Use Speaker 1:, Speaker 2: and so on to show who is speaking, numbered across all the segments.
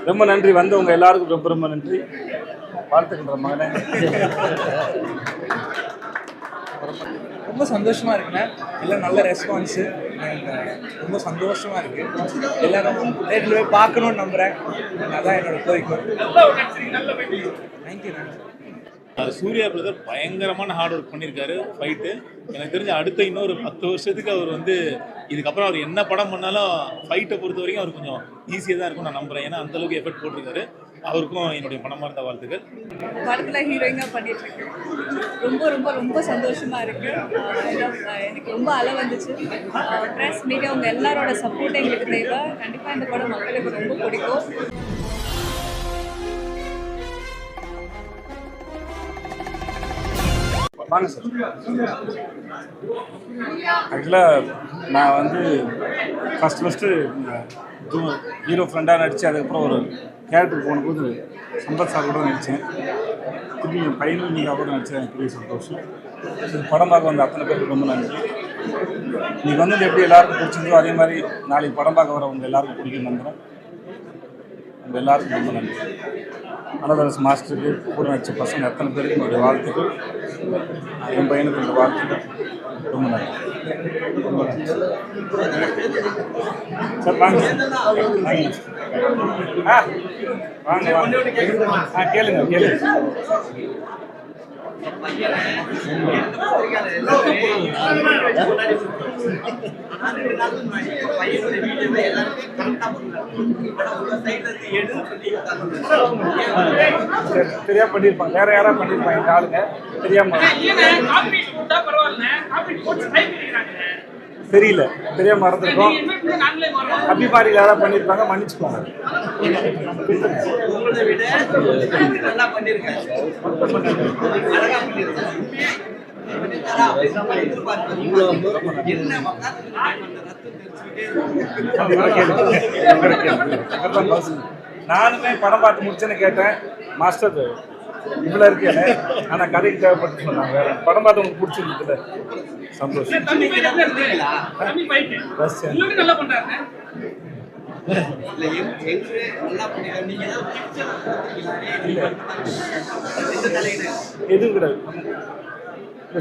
Speaker 1: ரொம்ப நன்றி. வந்தவங்க எல்லாருக்கும் ரொம்ப ரொம்ப நன்றி. வாழ்த்துக்கின்ற மகனே.
Speaker 2: ரொம்ப சந்தோஷமாக இருக்குண்ணே. எல்லாம் நல்ல ரெஸ்பான்ஸு. ரொம்ப சந்தோஷமாக இருக்குது. எல்லோரும் நேரில் போய் பார்க்கணுன்னு நம்புகிறேன். அதான் என்னோட கோரிக்கை. தேங்க்யூ.
Speaker 3: அது சூர்யா பிரதர் பயங்கரமான ஹார்ட் ஒர்க் பண்ணியிருக்காரு. ஃபைட்டு எனக்கு தெரிஞ்ச அடுத்த இன்னொரு 10 வருஷத்துக்கு அவர் இதுக்கப்புறம் அவர் என்ன படம் பண்ணாலும் ஃபைட்டை பொறுத்த வரைக்கும் அவர் கொஞ்சம் ஈஸியாக தான் இருக்கும் நான் நம்புகிறேன். ஏன்னா அந்தளவுக்கு எஃபர்ட் போட்டிருக்காரு. அவருக்கும் என்னுடைய பணமார்ந்த வாழ்த்துக்கள்.
Speaker 4: படத்தில் ஹீரோயினாக பண்ணிட்டு இருக்கேன். ரொம்ப ரொம்ப ரொம்ப சந்தோஷமா இருக்கு. எனக்கு ரொம்ப அலை வந்துச்சு. ப்ரெஸ் மீடியா உங்க எல்லாரோட சப்போர்ட் எங்களுக்கு தேவை. கண்டிப்பாக இந்த படம் மக்களுக்கு ரொம்ப பிடிக்கும்.
Speaker 1: வாங்க சார். ஆக்சுவலாக நான் ஃபஸ்ட்டு ஹீரோ ஃப்ரெண்டாக நடித்து அதுக்கப்புறம் ஒரு கேரக்டருக்கு போனபோது சம்பத் சார் கூட நடித்தேன். திரும்பி என் பையனும் நீங்கள் கூட நடித்தேன். எனக்கு பெரிய சந்தோஷம். இது படம் பார்க்க அத்தனை பேருக்கு ரொம்ப நன்றி. இன்றைக்கி எப்படி எல்லாருக்கும் பிடிச்சிருந்தோ அதே மாதிரி நாளைக்கு படம் பார்க்க வரவங்க எல்லாருக்கும் பிடிக்கும் நம்புகிறேன். உங்கள் எல்லாருக்கும் ரொம்ப நன்றி. அனதரஸ் மாஸ்டருக்கு கூட நடிச்ச பசங்க அத்தனை பேருக்கு என்னுடைய வாழ்த்துக்கள். என் பையனுக்கு இந்த வாழ்த்துக்கள். ரொம்ப நன்றி. சார் வாங்க வாங்க கேளுங்க. தெரியாம பண்ணிருப்பாங்க. வேற யாரா பண்ணிருப்பாங்க எங்க ஆளுங்க தெரியாம. தெரியல, தெரியாம மறந்துருக்கோம். அபிமாரியில் யாராவது பண்ணியிருப்பாங்க, மன்னிச்சுக்கோங்க. நானுமே படம் பார்த்து முடிச்சேன்னு கேட்டேன். மாஸ்டர் இவ்வளோ இருக்கேன், ஆனால் கதைக்கு தேவைப்பட்டு சொன்னாங்க. வேற படம் பார்த்து உங்களுக்கு பிடிச்சிருந்துல சந்தோஷம். எதுவும் கிடையாது.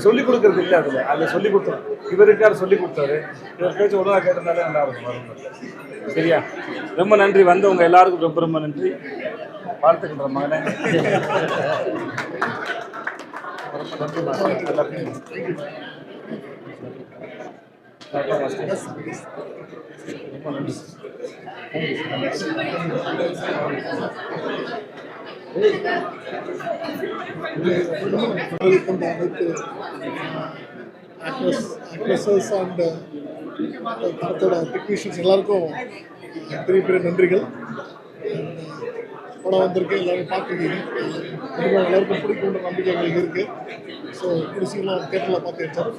Speaker 1: சொல்லிக் கொடுக்கறது இல்லை. அதில் சொல்லிக் கொடுத்தோம். இவருக்கார் சொல்லிக் கொடுத்தாரு. இவர் பேச்சு ஒழுங்காக கேட்டதுனால நல்லா இருக்கும். சரியா? ரொம்ப நன்றி. வந்தவங்க எல்லாருக்கும் ரொம்ப ரொம்ப நன்றி. வாழ்த்துக்கின்ற மகனே.
Speaker 5: ஆக்ட்ரஸஸ் அண்ட் படத்தோட டெக்னீஷியன்ஸ் எல்லாருக்கும் பெரிய பெரிய நன்றிகள். படம் வந்திருக்கு, எல்லாரும் பார்த்துருக்கீங்க. எல்லாருக்கும் பிடிக்குன்ற நம்பிக்கை எங்களுக்கு இருக்குது. ஸோ பிடிச்சிக்கலாம் தேட்டரில் பார்த்து வச்சாரு.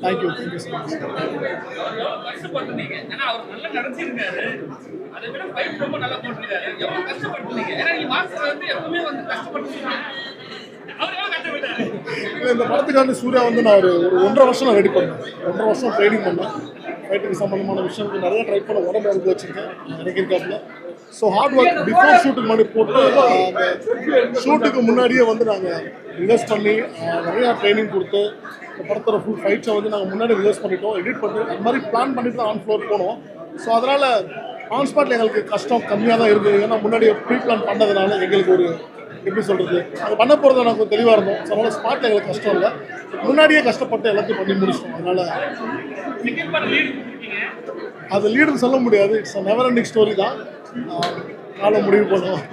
Speaker 5: Thank you so much. இந்த படத்துக்காண்டி சூர்யா நான் ஒரு 1.5 வருஷம் ரெடி பண்ணேன். 1.5 வருஷம் ட்ரைனிங் பண்ணேன். ஃபைட்டுக்கு சம்மந்தமான விஷயங்கள் நிறைய ட்ரை பண்ண உடம்பு எடுத்து வச்சுருக்கேன் நினைக்கிறாப்புல. ஸோ ஹார்ட் ஒர்க் பிஃபோர் ஷூட்டுக்கு முன்னாடி போட்டு அந்த ஷூட்டுக்கு முன்னாடியே நாங்கள் ரிலீஸ் பண்ணி நிறையா ட்ரைனிங் கொடுத்து இந்த படத்தோட ஃபுல் ஃபைட்ஸை நாங்கள் முன்னாடி ரிலீஸ் பண்ணிட்டோம். எடிட் பண்ணிட்டு அந்த மாதிரி பிளான் பண்ணிட்டு தான் ஆன் ஃப்ளோர் போனோம். ஸோ அதனால் ஆன் ஸ்பாட்டில் எங்களுக்கு கஷ்டம் கம்மியாக தான் இருக்குது. ஏன்னா முன்னாடியே ப்ரீ பிளான் பண்ணதுனால எங்களுக்கு ஒரு எப்படி சொல்கிறது, அது பண்ண போகிறது எனக்கு தெளிவாக இருந்தோம். ஸோ அதனால் ஸ்பாட்டில் எங்களுக்கு கஷ்டம் இல்லை. முன்னாடியே கஷ்டப்பட்டு எல்லாத்தையும் பண்ணி முடிச்சிட்டோம். அதனால் அது லீடுன்னு சொல்ல முடியாது. It's a never ending story தான். காலம் முடிவு பண்ணுவோம்.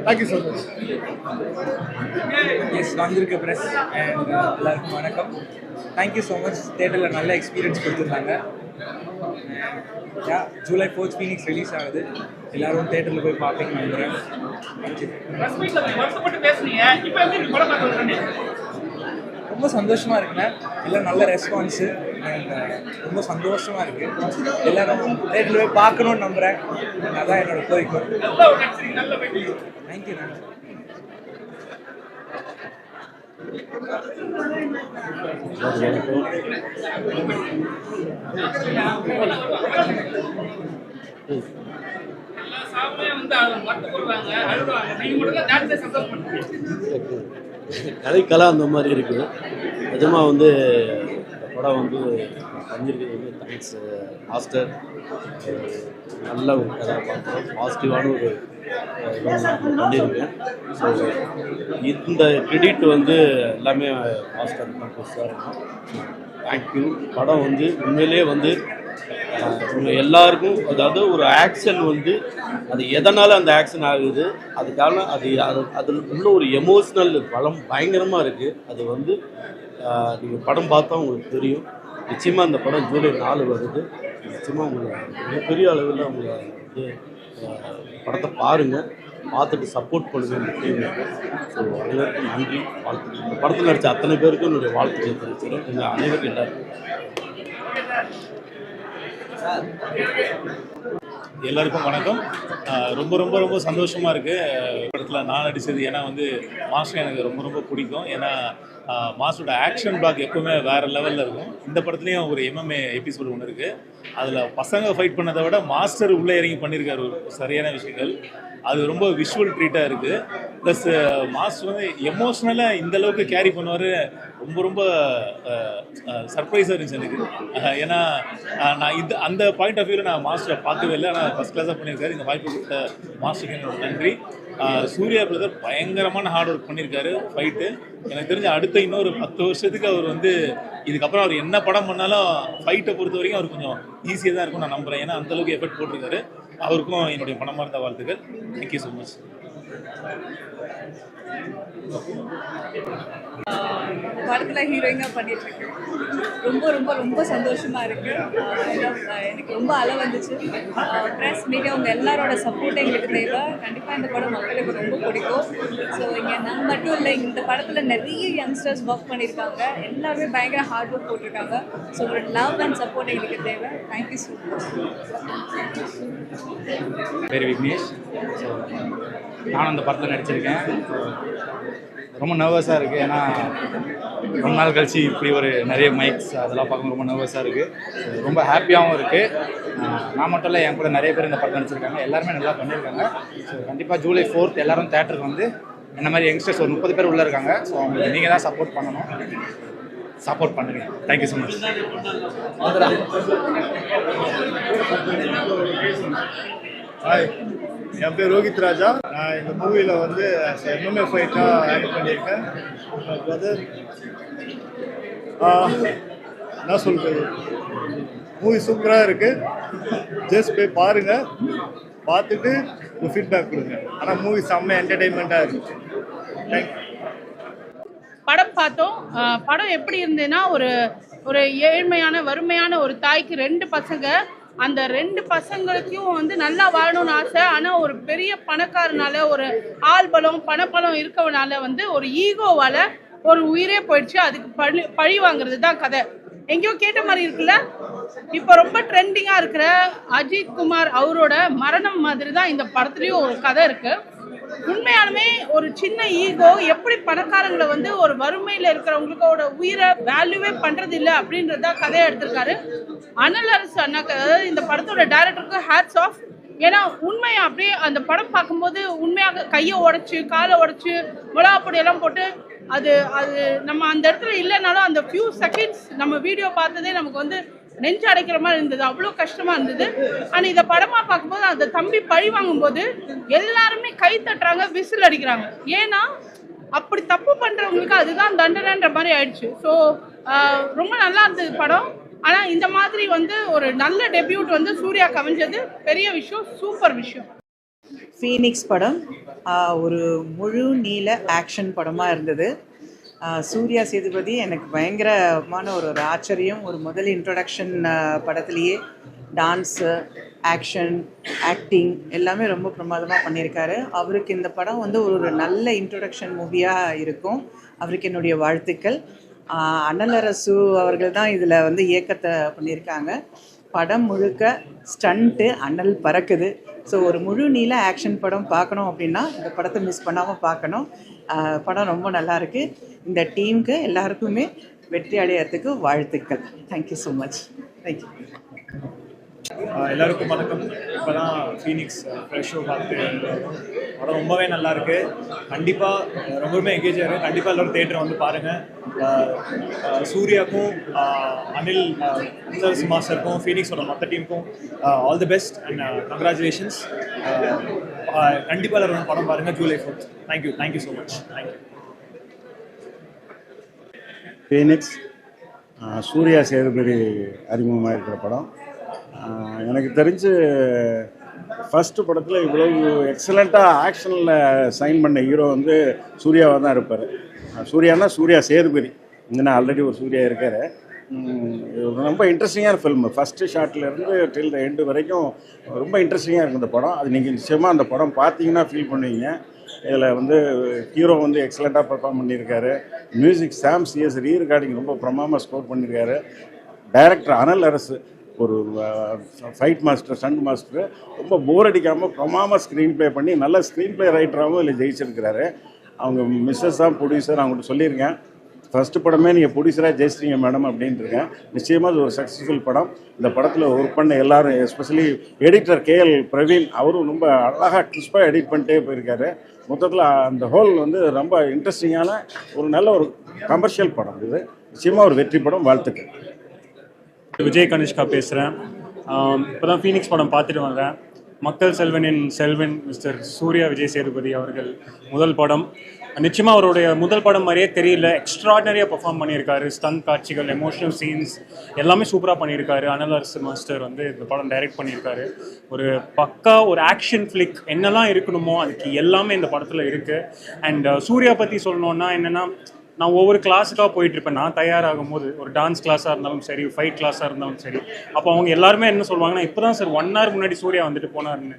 Speaker 5: Thank you so much.
Speaker 2: எஸ், வந்திருக்க ப்ரெஸ் அண்ட் எல்லாருக்கும் வணக்கம். Thank you so much. தேட்டரில் நல்ல எக்ஸ்பீரியன்ஸ் கொடுத்துருந்தாங்க. ஜூலை 4 ஃபீனிக்ஸ் ரிலீஸ் ஆகுது. எல்லாரும் தேட்டரில் போய் பார்ப்பீங்கன்னு நம்புகிறேன். ரொம்ப சந்தோஷமாக இருக்குண்ணே. எல்லாம் நல்ல ரெஸ்பான்ஸு. ரொம்ப சந்தோஷமாக இருக்குது. எல்லோரும் தேட்டரில் போய் பார்க்கணுன்னு நம்புகிறேன். அதான் என்னோட கோரிக்கை. தேங்க்யூ.
Speaker 6: கதைக்கெல்லாம் அந்த மாதிரி இருக்குது. நிஜமாக வந்து இந்த படம் வந்து பண்ணியிருக்கிறது வந்து தேங்க்ஸ் மாஸ்டர். நல்ல ஒரு கதாபாத்திரம், பாசிட்டிவான ஒரு பண்ணியிருக்கேன். ஸோ இந்த கிரெடிட் வந்து எல்லாமே மாஸ்டர் தான் பெருசாக இருக்கும். தேங்க்யூ. படம் வந்து உண்மையிலே வந்து எல்லாருக்கும், அதாவது ஒரு ஆக்ஷன் வந்து அது எதனால் அந்த ஆக்ஷன் ஆகுது, அதுக்கான அதில் உள்ள ஒரு எமோஷ்னல் பலம் பயங்கரமாக இருக்குது. அது வந்து நீங்கள் படம் பார்த்தா உங்களுக்கு தெரியும். நிச்சயமாக அந்த படம் ஜூலை 4 வருது. நிச்சயமாக உங்களை மிகப்பெரிய அளவில் உங்களை வந்து படத்தை பாருங்கள், பார்த்துட்டு சப்போர்ட் பண்ணுங்கள் இந்த டீமுக்கு. ஸோ அனைவருக்கும் நன்றி, வாழ்த்துக்கள். இந்த படத்தில் நடித்த அத்தனை பேருக்கும் என்னுடைய வாழ்த்துக்களை தெரிவிக்கிறேன். எங்கள் அனைவருக்கும் எல்லாருக்கும்
Speaker 3: எல்லாருக்கும் வணக்கம். ரொம்ப ரொம்ப ரொம்ப சந்தோஷமாக இருக்குது படத்தில் நான் நடித்தது. ஏன்னா வந்து மாஸ்டர் எனக்கு ரொம்ப ரொம்ப பிடிக்கும். ஏன்னா மாஸ்டரோட ஆக்ஷன் பிளாக் எப்போவுமே வேறு லெவலில் இருக்கும். இந்த படத்துலேயும் ஒரு MMA எபிசோடு ஒன்று இருக்குது. அதில் பசங்க ஃபைட் பண்ணதை விட மாஸ்டர் உள்ளே இறங்கி பண்ணியிருக்காரு ஒரு சரியான விஷயங்கள். அது ரொம்ப விஷுவல் ட்ரீட்டாக இருக்குது. ப்ளஸ் மாஸ்டர் வந்து எமோஷ்னலாக இந்தளவுக்கு கேரி பண்ணுவார். ரொம்ப ரொம்ப சர்ப்ரைஸாக இருந்துச்சு எனக்கு. ஏன்னா நான் அந்த பாயிண்ட் ஆஃப் வியூவில் நான் மாஸ்டரை பார்க்கவே இல்லை. ஆனால் ஃபஸ்ட் கிளாஸாக பண்ணியிருக்காரு. இந்த வாய்ப்பு கொடுத்த மாஸ்டருக்கு என்னோட நன்றி. சூர்யா பிரதர் பயங்கரமான ஹார்ட் ஒர்க் பண்ணியிருக்காரு ஃபைட்டு. எனக்கு தெரிஞ்ச அடுத்த இன்னொரு 10 வருஷத்துக்கு அவர் வந்து இதுக்கப்புறம் அவர் என்ன படம் பண்ணாலும் ஃபைட்டை பொறுத்த வரைக்கும் அவர் கொஞ்சம் ஈஸியாக தான் இருக்கும் நான் நம்புகிறேன். ஏன்னா அந்தளவுக்கு எஃபெக்ட் போட்டிருக்காரு. அவருக்கும் என்னுடைய மனமார்ந்த வாழ்த்துக்கள். Thank you so much.
Speaker 4: படத்தில் ஹீரோயினாக பண்ணிட்டுருக்கேன். ரொம்ப ரொம்ப ரொம்ப சந்தோஷமாக இருக்குது. எனக்கு ரொம்ப அலை வந்துச்சு. ப்ரெஸ் மீடியா உங்கள் எல்லாரோட சப்போர்ட் எங்களுக்கு தேவை. கண்டிப்பாக இந்த படம் மக்களுக்கு ரொம்ப பிடிக்கும். ஸோ இங்கே நான் மட்டும் இல்லை, இந்த படத்தில் நிறைய யங்ஸ்டர்ஸ் ஒர்க் பண்ணியிருக்காங்க. எல்லாருமே பயங்கர ஹார்ட் ஒர்க் போட்டிருக்காங்க. ஸோ ஒரு லவ் அண்ட் சப்போர்ட் எங்களுக்கு தேவை. Thank you so much.
Speaker 7: பேர் விக்னேஷ். ஸோ நானும் அந்த படத்தில் நடிச்சிருக்கேன். ரொம்ப நர்வஸாக இருக்குது. ஏன்னா ரொம்ப நாள் கழிச்சு இப்படி ஒரு நிறைய மைக்ஸ் அதெல்லாம் பார்க்கும்போது ரொம்ப நர்வஸாக இருக்குது. ரொம்ப ஹாப்பியாகவும் இருக்குது. நான் மட்டும் இல்லை, என் கூட நிறைய பேர் இந்த படத்தில் நடிச்சிருக்காங்க. எல்லாருமே நல்லா பண்ணியிருக்காங்க. ஸோ கண்டிப்பாக ஜூலை 4 எல்லோரும் தேட்டருக்கு வந்து என்ன மாதிரி யங்ஸ்டர்ஸ் ஒரு 30 பேர் உள்ளே இருக்காங்க. ஸோ அவங்களுக்கு நீங்கள் தான் சப்போர்ட் பண்ணணும். சப்போர்ட் பண்ணுங்க. Thank you so much.
Speaker 8: ஹாய், என் பேர் ரோஹித் ராஜா. நான் இந்த மூவியில் வந்து MMA ஃபைட்டாக ஆக்ட் பண்ணியிருக்கேன். பிரதர் என்ன சொல்கிறது, மூவி சூப்பராக இருக்குது. ஜஸ்ட் போய் பாருங்கள், பார்த்துட்டு ஒரு ஃபீட்பேக் கொடுங்க. ஆனால் மூவி செம்ம என்டர்டெயின்மெண்ட்டாக இருக்குது. தேங்க்யூ.
Speaker 9: படம் பார்த்தோம். படம் எப்படி இருந்ததுன்னா, ஒரு ஏழ்மையான வறுமையான ஒரு தாய்க்கு 2 பசங்க. அந்த 2 பசங்களுக்கும் வந்து நல்லா வாழணும்னு ஆசை. ஆனால் ஒரு பெரிய பணக்காரனால, ஒரு ஆள்பலம் பணப்பலம் இருக்கவனால வந்து ஒரு ஈகோவால் ஒரு உயிரே போயிடுச்சு. அதுக்கு பழி வாங்குறது தான் கதை. எங்கேயோ கேட்ட மாதிரி இருக்குல்ல. இப்போ ரொம்ப ட்ரெண்டிங்காக இருக்கிற அஜித் குமார் அவரோட மரணம் மாதிரி தான் இந்த படத்துலேயும் ஒரு கதை இருக்குது. உண்மையாலுமே ஒரு சின்ன ஈகோ எப்படி பணக்காரங்களை வந்து ஒரு வறுமையில் இருக்கிறவங்களுக்கோட உயிரை வேல்யூவே பண்ணுறது இல்லை அப்படின்றத கதையை எடுத்திருக்காரு அனல் அரசு அண்ணாக்கு. அதாவது இந்த படத்தோட டைரக்டருக்கு ஹேட்ஸ் ஆஃப். ஏன்னா உண்மையாக அப்படியே அந்த படம் பார்க்கும்போது உண்மையாக கையை உடைச்சு காலை உடைச்சு மிளகாப்பொடியெல்லாம் போட்டு அது நம்ம அந்த இடத்துல இல்லைனாலும் அந்த ஃபியூ செகண்ட்ஸ் நம்ம வீடியோ பார்த்ததே நமக்கு வந்து நெஞ்சு அடைக்கிற மாதிரி இருந்தது. அவ்வளோ கஷ்டமாக இருந்தது. ஆனால் இந்த படமாக பார்க்கும்போது அந்த தம்பி பழி வாங்கும்போது எல்லாருமே கை தட்டுறாங்க, விசில் அடிக்கிறாங்க. ஏன்னா அப்படி தப்பு பண்ணுறவங்களுக்கு அதுதான் தண்டனைன்ற மாதிரி ஆயிடுச்சு. ஸோ ரொம்ப நல்லா இருந்தது படம். ஆனால் இந்த மாதிரி வந்து ஒரு நல்ல டெபியூட் வந்து சூர்யா கவிஞ்சது பெரிய விஷயம், சூப்பர் விஷயம்.
Speaker 10: ஃபீனிக்ஸ் படம் ஒரு முழு நீள ஆக்ஷன் படமாக இருந்தது. சூர்யா சேதுபதி எனக்கு பயங்கரமான ஒரு ஆச்சரியம். ஒரு முதல் இன்ட்ரொடக்ஷன் படத்துலேயே டான்ஸு, ஆக்ஷன், ஆக்டிங் எல்லாமே ரொம்ப பிரமாதமாக பண்ணியிருக்காரு. அவருக்கு இந்த படம் வந்து ஒரு நல்ல இன்ட்ரொடக்ஷன் மூவியாக இருக்கும். அவருக்கு என்னுடைய வாழ்த்துக்கள். அனல் அரசு அவர்கள் தான் இதில் வந்து இயக்கத்தை பண்ணியிருக்காங்க. படம் முழுக்க ஸ்டண்ட்டு, அனல் பறக்குது. ஸோ ஒரு முழு நீள ஆக்ஷன் படம் பார்க்கணும் அப்படின்னா இந்த படத்தை மிஸ் பண்ணாமல் பார்க்கணும். படம் ரொம்ப நல்லாயிருக்கு. இந்த டீமுக்கு எல்லாருக்குமே வெற்றி அடையிறதுக்கு வாழ்த்துக்கள். Thank you so much. தேங்க்யூ.
Speaker 11: எல்லாருக்கும் வணக்கம். இப்போ தான் ஃபீனிக்ஸ் ஃப்ரெஷ் ஷோ பார்த்து படம் ரொம்பவே நல்லா இருக்கு. கண்டிப்பாக ரொம்பவுமே எங்கேஜாக இருக்குது. கண்டிப்பாக எல்லோரும் தேட்டரை வந்து பாருங்கள். சூர்யாவுக்கும் அனில் மாஸ்டருக்கும் ஃபீனிக்ஸோட மொத்த டீமுக்கும் all the best and congratulations. கண்டிப்பாக எல்லோரும் படம் பாருங்கள். July 4th. Thank you so much. Thank you.
Speaker 1: Phoenix Surya Sethupathi அறிமுகமாக இருக்கிற படம். எனக்கு தெரிஞ்சு ஃபஸ்ட்டு படத்தில் இவ்வளவு எக்ஸலண்ட்டாக ஆக்ஷனில் சைன் பண்ண ஹீரோ வந்து சூர்யாவாக தான் இருப்பார். சூர்யானா சூர்யா சேதுபதி, இங்கே ஆல்ரெடி ஒரு சூர்யா இருக்கார். ரொம்ப இன்ட்ரெஸ்டிங்கான ஃபில்மு. ஃபஸ்ட்டு ஷார்ட்லேருந்து டில் த எண்டு வரைக்கும் ரொம்ப இன்ட்ரெஸ்டிங்காக இருக்கும் இந்த படம். அது நீங்கள் நிச்சயமாக அந்த படம் பார்த்தீங்கன்னா ஃபீல் பண்ணுவீங்க. இதில் வந்து ஹீரோ வந்து எக்ஸலண்ட்டாக பர்ஃபார்ம் பண்ணியிருக்காரு. மியூசிக் சாம் சிஎஸ் ரீரெக்கார்டிங் ரொம்ப பிரமாதமாக ஸ்கோர் பண்ணியிருக்காரு. டைரக்டர் அனல் அரசு ஒரு ஃபைட் மாஸ்டர், ஸ்டண்ட் மாஸ்டர், ரொம்ப போர் அடிக்காமல் பிரமாதமாக ஸ்க்ரீன் ப்ளே பண்ணி நல்ல ஸ்க்ரீன் ப்ளே ரைட்டராகவும் இதில் ஜெயிச்சிருக்கிறாரு. அவங்க மிஸ்ஸஸ் தான் ப்ரொடியூசர். அவங்கள்ட்ட சொல்லியிருக்கேன், ஃபஸ்ட்டு படமே நீங்கள் ப்ரொடியூசராக ஜெயிச்சிட்டீங்க மேடம் அப்படின்ட்டு இருக்கேன். நிச்சயமாக அது ஒரு சக்ஸஸ்ஃபுல் படம். இந்த படத்தில் ஒர்க் பண்ண எல்லோரும், எஸ்பெஷலி எடிட்டர் KL பிரவீன், அவரும் ரொம்ப அழகாக கிறிஸ்பாக எடிட் பண்ணிட்டே போயிருக்காரு. மொத்தத்தில் அந்த ஹோல் வந்து ரொம்ப இன்ட்ரெஸ்டிங்கான ஒரு நல்ல ஒரு கமர்ஷியல் படம். இது நிச்சயமாக ஒரு வெற்றி படம். வாழ்த்துக்கள்.
Speaker 12: விஜய் கனிஷ்கா பேசுகிறேன். இப்போ தான் ஃபீனிக்ஸ் படம் பார்த்துட்டு வந்தேன். மக்கள் செல்வனின் செல்வன் மிஸ்டர் சூர்யா விஜய் சேதுபதி அவர்கள் முதல் படம். நிச்சயமாக அவருடைய முதல் படம் மாதிரியே தெரியல. எக்ஸ்ட்ராடனரியாக பர்ஃபார்ம் பண்ணியிருக்காரு. ஸ்டண்ட் காட்சிகள், எமோஷனல் சீன்ஸ் எல்லாமே சூப்பராக பண்ணியிருக்காரு. அனல் அரசு மாஸ்டர் வந்து இந்த படம் டைரக்ட் பண்ணியிருக்காரு. ஒரு பக்கா ஒரு ஆக்ஷன் ஃப்ளிக் என்னெல்லாம் இருக்கணுமோ அதுக்கு எல்லாமே இந்த படத்தில் இருக்குது. அண்ட் சூர்யா பற்றி சொல்லணுன்னா என்னென்னா, நான் ஒவ்வொரு கிளாஸுக்காக போயிட்டுருப்பேன். நான் தயாராகும் போது ஒரு டான்ஸ் கிளாஸாக இருந்தாலும் சரி, ஃபைட் கிளாஸாக இருந்தாலும் சரி, அப்போ அவங்க எல்லாருமே என்ன சொல்லுவாங்கன்னா, இப்போ தான் சார் 1 hour முன்னாடி சூர்யா வந்துட்டு போனார்னு.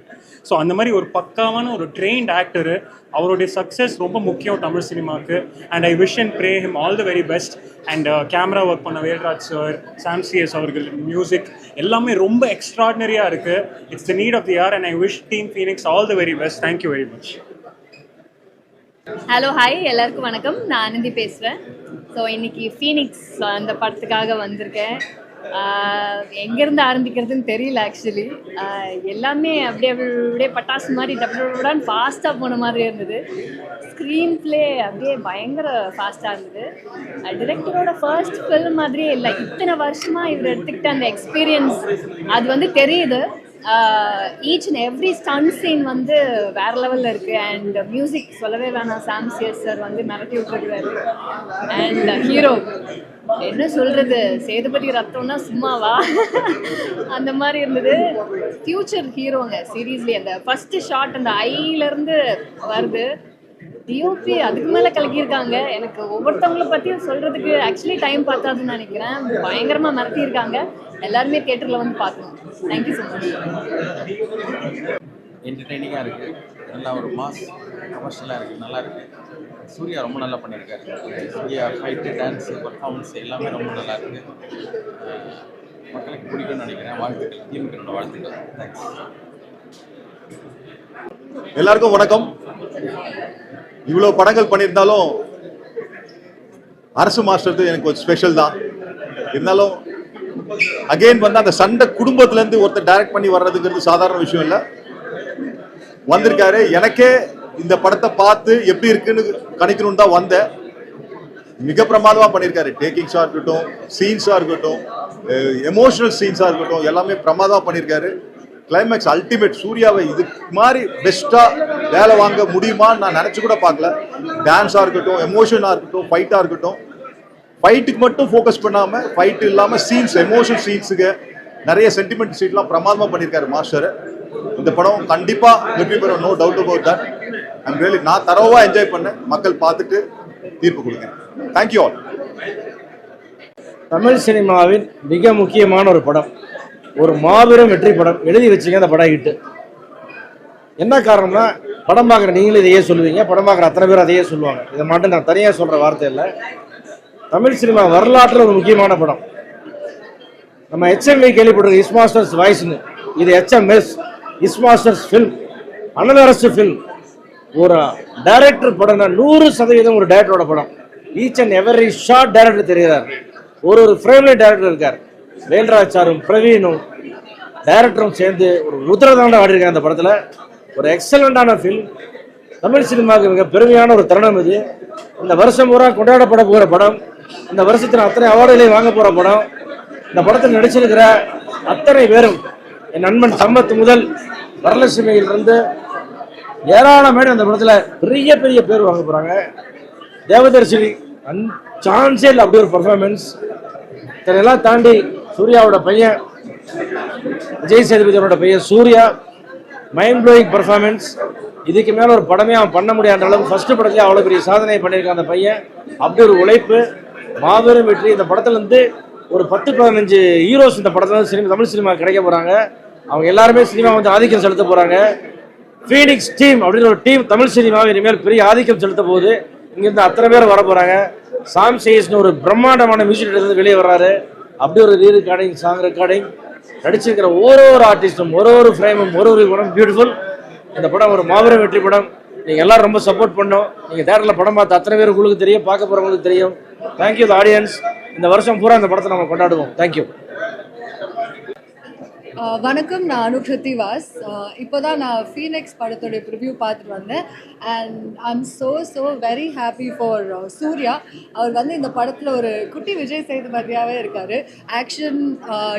Speaker 12: ஸோ அந்த மாதிரி ஒரு பக்காவான ஒரு ட்ரெயின்ட் ஆக்டரு. அவருடைய சக்ஸஸ் ரொம்ப முக்கியம் தமிழ் சினிமாவுக்கு. And I wish and pray him all the very best. And camera work பண்ண வேல்ராஜ் சார், சாம் சிஎஸ் அவர்கள், மியூசிக் எல்லாமே ரொம்ப எக்ஸ்ட்ராடினரியாக இருக்குது. It's the need of the year and I wish team Phoenix all the very best. Thank you very much.
Speaker 13: Hello, hi, எல்லாருக்கும் வணக்கம். நான் ஆனந்தி பேசுகிறேன். ஸோ இன்றைக்கி ஃபீனிக்ஸ் அந்த படத்துக்காக வந்திருக்கேன். எங்கேருந்து ஆரம்பிக்கிறதுன்னு தெரியல ஆக்சுவலி. எல்லாமே அப்படியே பட்டாசு மாதிரி டபுள்டான்னு ஃபாஸ்ட்டாக போன மாதிரி இருந்தது. ஸ்க்ரீன் ப்ளே அப்படியே பயங்கர ஃபாஸ்ட்டாக இருந்தது. டிரெக்டரோட ஃபர்ஸ்ட் ஃபில்ம் மாதிரியே இல்லை. இத்தனை வருஷமாக இவர் எடுத்துக்கிட்ட அந்த எக்ஸ்பீரியன்ஸ் அது வந்து தெரியுது. Each and every stunt scene வந்து வேறு லெவலில் இருக்குது. அண்ட் மியூசிக் சொல்லவே வேணாம், சாம் சிஎஸ் சார் வந்து மிரட்டி விட்டுருக்காரு. அண்ட் ஹீரோ என்ன சொல்கிறது, சேதுபதி ரத்தம்னா சும்மாவா அந்த மாதிரி இருந்தது. ஃப்யூச்சர் ஹீரோங்க சீரீஸ்லி. அந்த ஃபஸ்ட்டு ஷாட் அந்த ஐலேருந்து வருது. டிஓபி அதுக்கு மேலே கலக்கியிருக்காங்க. எனக்கு ஒவ்வொருத்தவங்களை பற்றியும் சொல்கிறதுக்கு ஆக்சுவலி டைம் பார்த்தாதுன்னு நினைக்கிறேன். பயங்கரமாக மிரட்டியிருக்காங்க. எல்லாருமே தியேட்டரில் வந்து பார்க்கணும். Thank you so much.
Speaker 14: என்டர்டெய்னிங்காக இருக்குது. நல்லா ஒரு மாஸ் கமர்ஷியலாக இருக்குது. நல்லா இருக்குது. சூர்யா ரொம்ப நல்லா பண்ணியிருக்காரு. சூர்யா ஃபைட்டு, டான்ஸு, பர்ஃபார்மன்ஸ் எல்லாமே ரொம்ப நல்லா இருக்குது. மக்களுக்கு பிடிக்கும்னு நினைக்கிறேன். வாழ்த்துக்கள். டீமுக்கு என்னோட வாழ்த்துக்கள். தேங்க்ஸ்.
Speaker 8: எல்லாருக்கும் வணக்கம். இவ்வளோ படங்கள் பண்ணியிருந்தாலும் அரசு மாஸ்டர் எனக்கு ஒரு ஸ்பெஷல் தான். இருந்தாலும் அகெயின் வந்து அந்த சண்டை குடும்பத்திலேருந்து ஒருத்தர் டைரக்ட் பண்ணி வர்றதுங்கிறது சாதாரண விஷயம் இல்லை. வந்திருக்காரு. எனக்கே இந்த படத்தை பார்த்து எப்படி இருக்குன்னு கணிக்கணும்னு தான் வந்தேன். மிக பிரமாதமாக பண்ணியிருக்காரு. டேக்கிங்ஸாக இருக்கட்டும், சீன்ஸாக இருக்கட்டும், எமோஷனல் சீன்ஸாக இருக்கட்டும், எல்லாமே பிரமாதமாக பண்ணியிருக்காரு. Climax ultimate. சூர்யாவை இது மாதிரி பெஸ்ட்டாக வேலை வாங்க முடியுமான்னு நான் நினச்சி கூட பார்க்கல. டான்ஸாக இருக்கட்டும், எமோஷனாக இருக்கட்டும், ஃபைட்டாக இருக்கட்டும், ஃபைட்டுக்கு மட்டும் ஃபோக்கஸ் பண்ணாமல் ஃபைட்டு இல்லாமல் சீன்ஸ், எமோஷனல் சீன்ஸுக்கு நிறைய சென்டிமெண்ட் சீன்லாம் பிரமாதமாக பண்ணியிருக்காரு மாஸ்டர். இந்த படம் கண்டிப்பாக வெற்றி பெறும். No doubt about that. I'm really நான் தரவாக என்ஜாய் பண்ணேன். மக்கள் பார்த்துட்டு தீர்ப்பு கொடுக்குறேன். Thank you all.
Speaker 15: தமிழ் சினிமாவின் மிக முக்கியமான ஒரு படம், ஒரு மாபெரும் வெற்றி படம். எழுதி வச்சுங்க அந்த படம் ஹிட்டு. என்ன காரணம்னா, படம் பார்க்குற நீங்களும் இதையே சொல்லுவீங்க, படம் பார்க்குற அத்தனை பேர் அதையே சொல்லுவாங்க. இதை மட்டும் நான் தனியாக சொல்கிற வார்த்தை இல்லை. தமிழ் சினிமா வரலாற்றில் ஒரு முக்கியமான படம். நம்ம HMV கேள்விப்பட்டிருக்க இஸ் மாஸ்டர்ஸ் வாய்ஸ்னு, இது HMS is masters film, Analarasu film. ஒரு டைரக்டர் படம்னா 100% ஒரு டைரக்டரோட படம். Each and every shot director தெரிகிறார். ஒரு ஃப்ரேம்லேயும் டைரக்டர் இருக்கார். வேல்ராஜ் சாரும் பிரவீனும் டைரக்டரும் சேர்ந்து ஒரு உத்தரதாண்டம் ஆடிருக்காங்க அந்த படத்தில். ஒரு எக்ஸலண்டான ஃபில்ம். தமிழ் சினிமாவுக்கு மிக பெருமையான ஒரு தருணம் இது. இந்த வருஷம் பூரா கொண்டாடப்பட போகிற படம், இந்த வருஷத்தில் அத்தனை அவார்டுகளையும் வாங்க போகிற படம். இந்த படத்தில் நடிச்சிருக்கிற அத்தனை பேரும், என் நண்பன் சம்பத் முதல் வரலட்சுமியிலிருந்து ஏராளமான அந்த படத்தில் பெரிய பெரிய பேர் வாங்க போகிறாங்க. தேவதர்ஷினி சான்ஸே இல்லை, அப்படி ஒரு பர்ஃபார்மன்ஸ். இதெல்லாம் தாண்டி சூர்யாவோட பையன் விஜய் சேதுபதியோட பையன் சூர்யா, மைண்ட் ப்ளோயிங் பர்ஃபார்மன்ஸ். இதுக்கு மேலே ஒரு படமே அவன் பண்ண முடியாத அளவுக்கு ஃபர்ஸ்ட் படத்துலேயே அவ்வளோ பெரிய சாதனை பண்ணியிருக்கான் அந்த பையன். அப்படி ஒரு உழைப்பு, மாபெரும் வெற்றி. இந்த படத்துலேருந்து ஒரு 10-15 ஹீரோஸ் இந்த படத்தில் தமிழ் சினிமா கிடைக்க போகிறாங்க. அவங்க எல்லாருமே சினிமா வந்து ஆதிக்கம் செலுத்த போகிறாங்க. ஃபீனிக்ஸ் டீம் அப்படின்னு ஒரு டீம் தமிழ் சினிமாவை இனிமேல் பெரிய ஆதிக்கம் செலுத்த போகுது. இங்கேருந்து அத்தனை பேர் வர போகிறாங்க. சாம் சேஸ்னு ஒரு பிரம்மாண்டமான மியூசிக் இருந்து வெளியே வர்றாரு. அப்படி ஒரு ரெக்கார்டிங், சாங் ரெக்கார்டிங், நடிச்சிருக்கிற ஒரு ஆர்டிஸ்டும் ஒரு ஃப்ரேமும் ஒரு குணம் பியூட்டிஃபுல். இந்த படம் ஒரு மாபெரும் வெற்றி படம். நீங்கள் எல்லாரும் ரொம்ப சப்போர்ட் பண்ணோம். நீங்கள் தேட்டரில் படம் பார்த்து அத்தனை பேர் உங்களுக்கு தெரியும், பார்க்க போகிறவங்களுக்கு தெரியும். Thank you audience. இந்த வருஷம் பூரா இந்த படத்தை நம்ம கொண்டாடுவோம். தேங்க்யூ.
Speaker 4: வணக்கம், நான் அனுக்ருதி வாஸ். இப்போ தான் நான் ஃபீனிக்ஸ் படத்தோடைய ப்ரிவ்யூ பார்த்துட்டு வந்தேன். And I'm so very happy for Surya. அவர் வந்து இந்த படத்தில் ஒரு குட்டி விஜய் சேதுபதியாகவே இருக்கார். ஆக்ஷன்,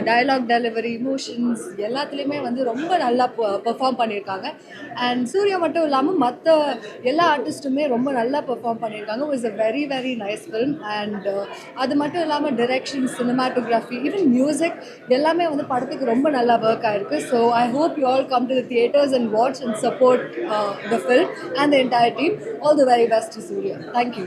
Speaker 4: டயலாக் டெலிவரி, இமோஷன்ஸ் எல்லாத்துலேயுமே வந்து ரொம்ப நல்லா பெர்ஃபார்ம் பண்ணியிருக்காங்க. அண்ட் சூர்யா மட்டும் இல்லாமல் மற்ற எல்லா ஆர்டிஸ்ட்டுமே ரொம்ப நல்லா பெர்ஃபார்ம் பண்ணியிருக்காங்க. It's a very very nice film. And அது மட்டும் இல்லாமல் டிரெக்ஷன், சினிமாட்டோகிராஃபி, ஈவன் மியூசிக் எல்லாமே வந்து படத்துக்கு ரொம்ப நல்லா work ஆயிருக்கு. So I hope you all come to the theaters and watch and support the film and the entire team. All the very best to Surya. Thank you.